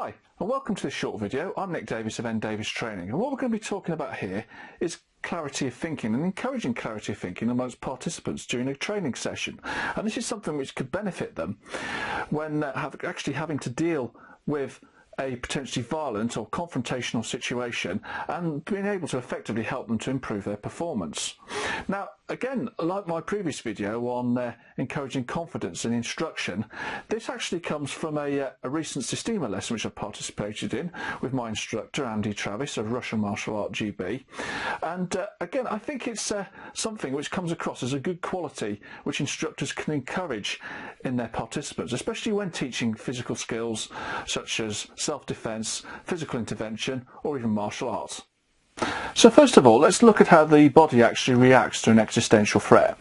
Hi and welcome to this short video. I'm Nick Davis of N Davis Training, and what we're going to be talking about here is clarity of thinking and encouraging clarity of thinking amongst participants during a training session. And this is something which could benefit them when actually having to deal with a potentially violent or confrontational situation and being able to effectively help them to improve their performance. Now, again, like my previous video on encouraging confidence in instruction, this actually comes from a recent Systema lesson which I've participated in with my instructor Andy Travis of Russian Martial Art GB. And again, I think it's something which comes across as a good quality which instructors can encourage in their participants, especially when teaching physical skills such as self-defense, physical intervention, or even martial arts. So first of all, let's look at how the body actually reacts to an existential threat.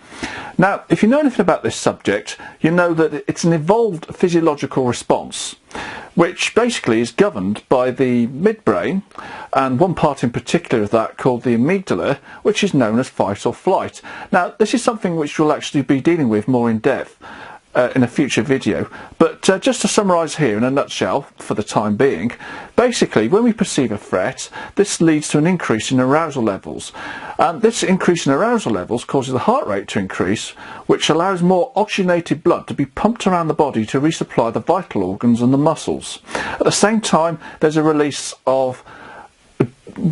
Now, if you know anything about this subject, you know that it's an evolved physiological response, which basically is governed by the midbrain, and one part in particular of that called the amygdala, which is known as fight or flight. Now, this is something which we'll actually be dealing with more in depth in a future video, but just to summarise here in a nutshell for the time being, basically when we perceive a threat, this leads to an increase in arousal levels, and this increase in arousal levels causes the heart rate to increase, which allows more oxygenated blood to be pumped around the body to resupply the vital organs and the muscles. At the same time, there's a release of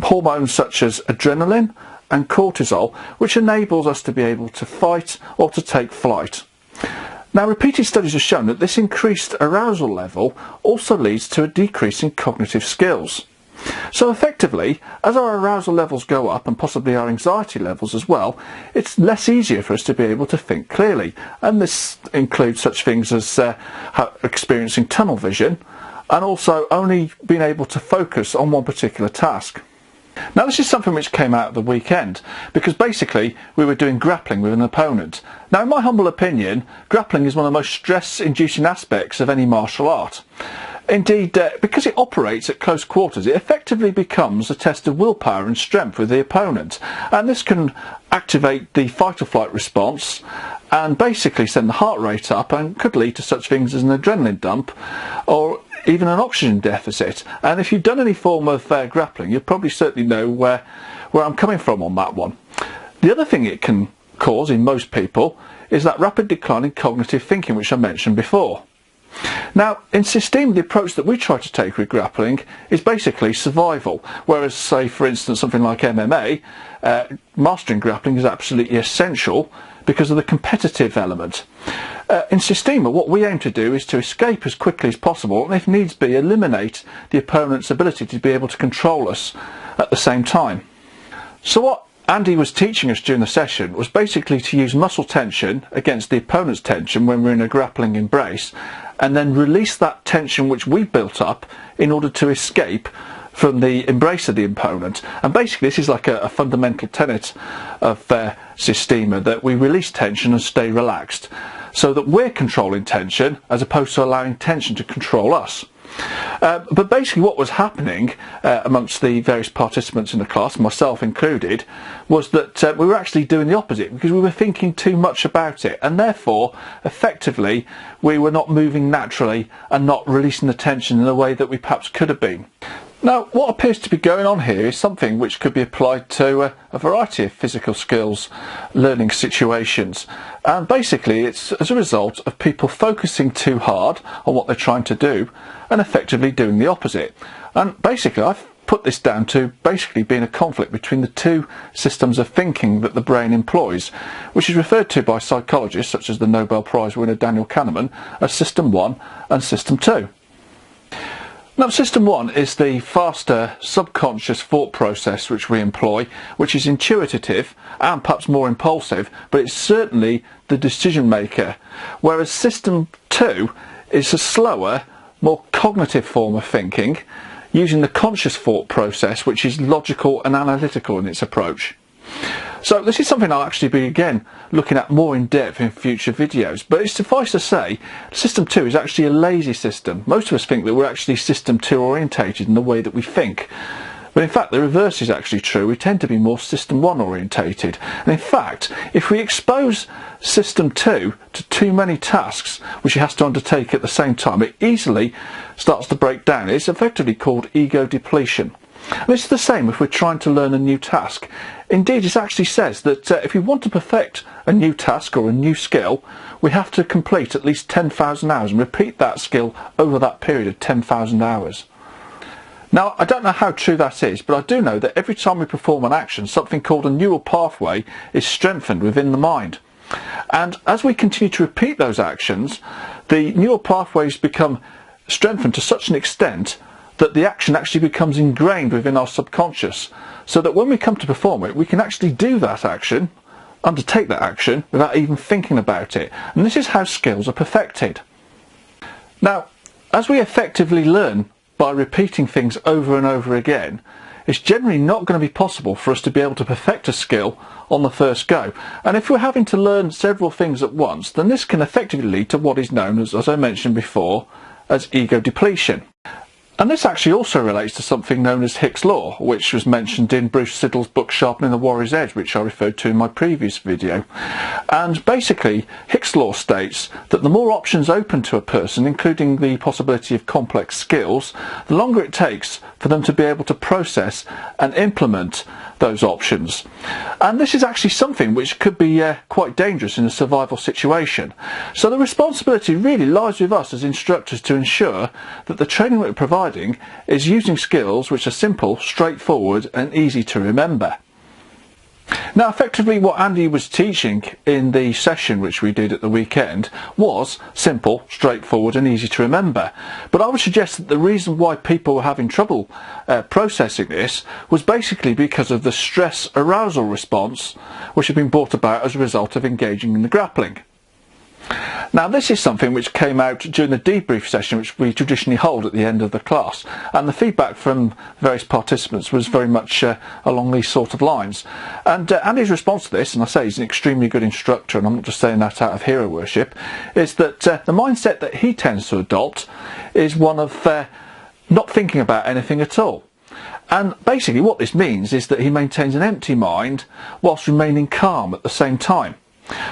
hormones such as adrenaline and cortisol, which enables us to be able to fight or to take flight. Now, repeated studies have shown that this increased arousal level also leads to a decrease in cognitive skills. So effectively, as our arousal levels go up, and possibly our anxiety levels as well, it's less easier for us to be able to think clearly. And this includes such things as experiencing tunnel vision, and also only being able to focus on one particular task. Now, this is something which came out of the weekend, because basically we were doing grappling with an opponent. Now, in my humble opinion, grappling is one of the most stress-inducing aspects of any martial art. Indeed, because it operates at close quarters, it effectively becomes a test of willpower and strength with the opponent. And this can activate the fight or flight response and basically send the heart rate up, and could lead to such things as an adrenaline dump or even an oxygen deficit. And if you've done any form of grappling, you'll probably certainly know where I'm coming from on that one. The other thing it can cause in most people is that rapid decline in cognitive thinking, which I mentioned before. Now, in Systema, the approach that we try to take with grappling is basically survival, whereas, say, for instance, something like MMA, mastering grappling is absolutely essential because of the competitive element. In Systema, what we aim to do is to escape as quickly as possible, and if needs be, eliminate the opponent's ability to be able to control us at the same time. So what Andy was teaching us during the session was basically to use muscle tension against the opponent's tension when we're in a grappling embrace, and then release that tension which we built up in order to escape from the embrace of the opponent. And basically this is like a fundamental tenet of Systema, that we release tension and stay relaxed, so that we're controlling tension as opposed to allowing tension to control us. But basically what was happening amongst the various participants in the class, myself included, was that we were actually doing the opposite, because we were thinking too much about it, and therefore effectively we were not moving naturally and not releasing the tension in a way that we perhaps could have been. Now, what appears to be going on here is something which could be applied to a variety of physical skills learning situations, and basically it's as a result of people focusing too hard on what they're trying to do and effectively doing the opposite. And basically I've put this down to basically being a conflict between the two systems of thinking that the brain employs, which is referred to by psychologists such as the Nobel Prize winner Daniel Kahneman as System 1 and System 2. Now, System 1 is the faster subconscious thought process which we employ, which is intuitive and perhaps more impulsive, but it's certainly the decision maker, whereas System 2 is a slower, more cognitive form of thinking, using the conscious thought process, which is logical and analytical in its approach. So this is something I'll actually be again looking at more in depth in future videos, but it's suffice to say System 2 is actually a lazy system. Most of us think that we're actually System 2 orientated in the way that we think, But in fact the reverse is actually true. We tend to be more System 1 orientated. And in fact, if we expose System 2 to too many tasks which it has to undertake at the same time, it easily starts to break down. It's effectively called ego depletion. And it's the same if we're trying to learn a new task. Indeed, it actually says that if we want to perfect a new task or a new skill, we have to complete at least 10,000 hours and repeat that skill over that period of 10,000 hours. Now, I don't know how true that is, but I do know that every time we perform an action, something called a neural pathway is strengthened within the mind. And as we continue to repeat those actions, the neural pathways become strengthened to such an extent that the action actually becomes ingrained within our subconscious, so that when we come to perform it, we can actually do that action, undertake that action, without even thinking about it. And this is how skills are perfected. Now, as we effectively learn by repeating things over and over again, it's generally not going to be possible for us to be able to perfect a skill on the first go. And if we're having to learn several things at once, then this can effectively lead to what is known as I mentioned before, as ego depletion. And this actually also relates to something known as Hicks' Law, which was mentioned in Bruce Siddle's book Sharpening the Warrior's Edge, which I referred to in my previous video. And basically, Hicks' Law states that the more options open to a person, including the possibility of complex skills, the longer it takes for them to be able to process and implement those options. And this is actually something which could be quite dangerous in a survival situation. So the responsibility really lies with us as instructors to ensure that the training that we're providing is using skills which are simple, straightforward and easy to remember. Now, effectively what Andy was teaching in the session which we did at the weekend was simple, straightforward and easy to remember. But I would suggest that the reason why people were having trouble processing this was basically because of the stress arousal response which had been brought about as a result of engaging in the grappling. Now, this is something which came out during the debrief session which we traditionally hold at the end of the class, and the feedback from various participants was very much along these sort of lines. And Andy's response to this, and I say he's an extremely good instructor and I'm not just saying that out of hero worship, is that the mindset that he tends to adopt is one of not thinking about anything at all. And basically what this means is that he maintains an empty mind whilst remaining calm at the same time.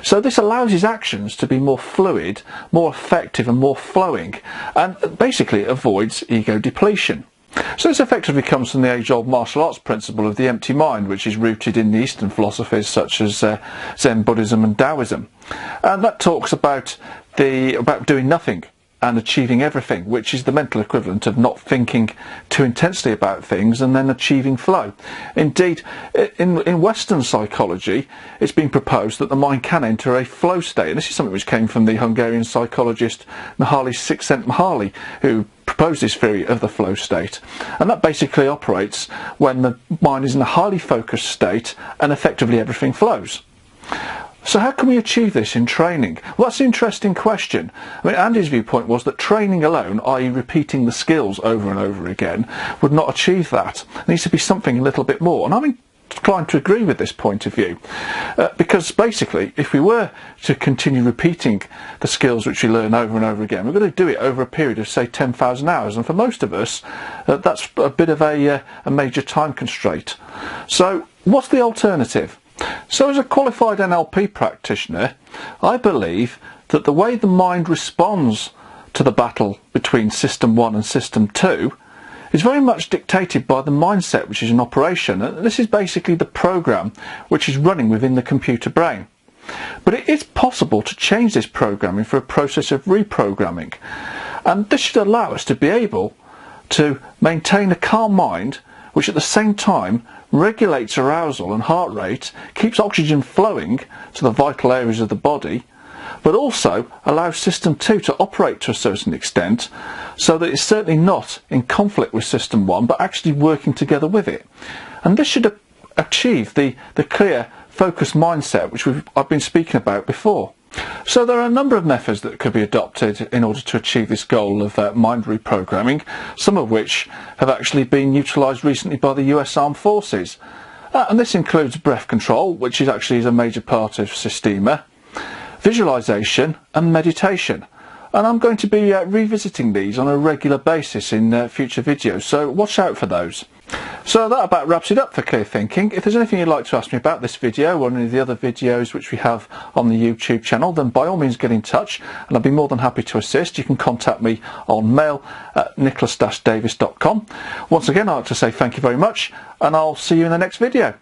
So this allows his actions to be more fluid, more effective and more flowing, and basically avoids ego depletion. So this effectively comes from the age-old martial arts principle of the empty mind, which is rooted in the Eastern philosophies such as Zen Buddhism and Taoism. And that talks about doing nothing and achieving everything, which is the mental equivalent of not thinking too intensely about things and then achieving flow. Indeed, in Western psychology, it's been proposed that the mind can enter a flow state, and this is something which came from the Hungarian psychologist Mihaly Csikszentmihalyi, who proposed this theory of the flow state. And that basically operates when the mind is in a highly focused state and effectively everything flows. So how can we achieve this in training? Well, that's an interesting question. I mean, Andy's viewpoint was that training alone, i.e. repeating the skills over and over again, would not achieve that. There needs to be something a little bit more. And I'm inclined to agree with this point of view. Because basically, if we were to continue repeating the skills which we learn over and over again, we're going to do it over a period of, say, 10,000 hours. And for most of us, that's a bit of a major time constraint. So what's the alternative? So as a qualified NLP practitioner, I believe that the way the mind responds to the battle between System 1 and System 2 is very much dictated by the mindset which is in operation. And this is basically the program which is running within the computer brain. But it is possible to change this programming for a process of reprogramming. And this should allow us to be able to maintain a calm mind which at the same time regulates arousal and heart rate, keeps oxygen flowing to the vital areas of the body, but also allows System 2 to operate to a certain extent so that it's certainly not in conflict with System 1 but actually working together with it. And this should achieve the clear, focused mindset which I've been speaking about before. So there are a number of methods that could be adopted in order to achieve this goal of mind reprogramming, some of which have actually been utilised recently by the US Armed Forces. And this includes breath control, which is actually a major part of Systema, visualisation and meditation. And I'm going to be revisiting these on a regular basis in future videos, so watch out for those. So that about wraps it up for Clear Thinking. If there's anything you'd like to ask me about this video or any of the other videos which we have on the YouTube channel, then by all means get in touch and I'll be more than happy to assist. You can contact me on mail@nicholas-davis.com. Once again, I'd like to say thank you very much and I'll see you in the next video.